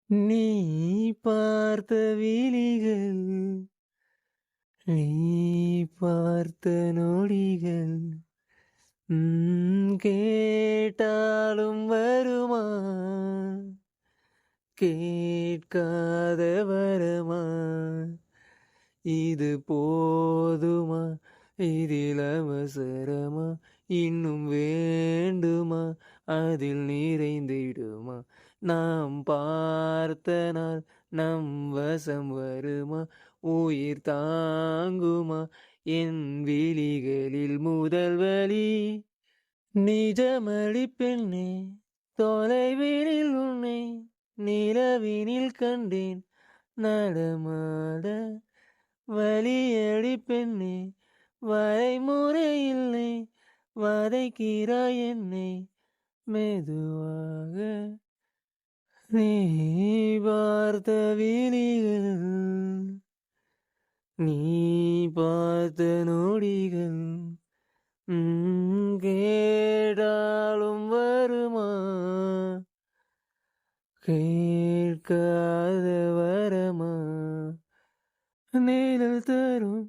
நீ பார்த்த விழிகள், நீ பார்த்த நொடிகள், கேட்டாலும் வருமா, கேட்காத வரமா, இது போதுமா, இதில் அவசரமா, இன்னும் வேண்டுமா, அதில் நிறைந்திடுமா, நாம் பார்த்த நாள் நம் வசம் வருமா, உயிர் தாங்குமா, என் விழிகளில் முதல் வலி. நிஜமடி பெண்ணே, தொலைவினில் உன்னை நிலவினில் கண்டேன் நடமாட. வலியடி பெண்ணே, வரைமுறை இல்லை, வதைக்கிறாய் என்னை மெதுவாக. நீ பார்த்த விழிகள், நீ பார்த்த நொடிகள், கேட்டாலும் வருமா, கேட்காத வரமா, நிழல் தரும்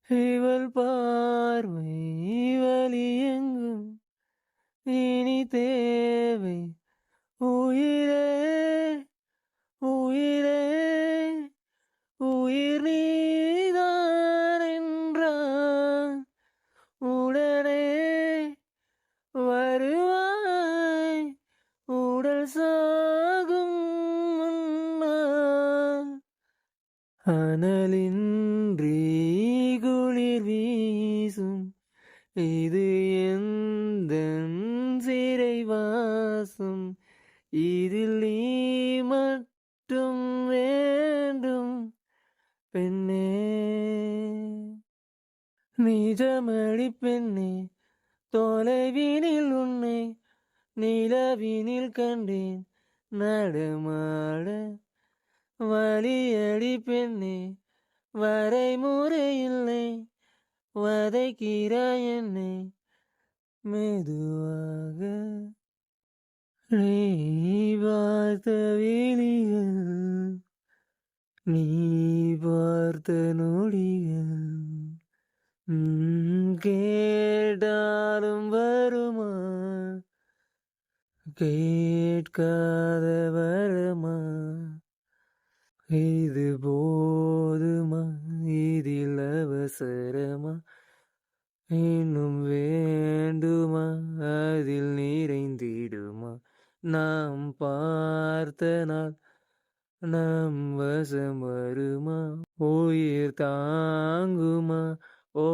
இவள் பார்வை வலி எங்கும் இனி தேவை. உயிரே உயிரே உயிர் நீதான் என்றான், உடனே வருவாய் உடல் சாகும் முன்னால். அனலின்றி குளிர் வீசும் இது எந்தன் சிறைவாசம், இதில் நீ மட்டும் வேண்டும் பெண்ணே. நிஜமடி பெண்ணே, தொலைவினில் உன்னை நிலவினில் கண்டேன் நடமாட. வலியடி பெண்ணே, வரைமுறை இல்லை, வதைக்கிறாய் என்னை மெதுவாக. நீ பார்த்த விழிகள், நீ பார்த்த நொடிகள், கேட்டாலும் வருமா, கேட்காத வரமா, இது போதுமா, இதில் அவசரமா, இன்னும் வேண்டுமா, அதில் நிறைந்திடுமா, நாம் பார்த்த நாள் நம் வசம் வருமா, உயிர் தாங்குமா, ஓ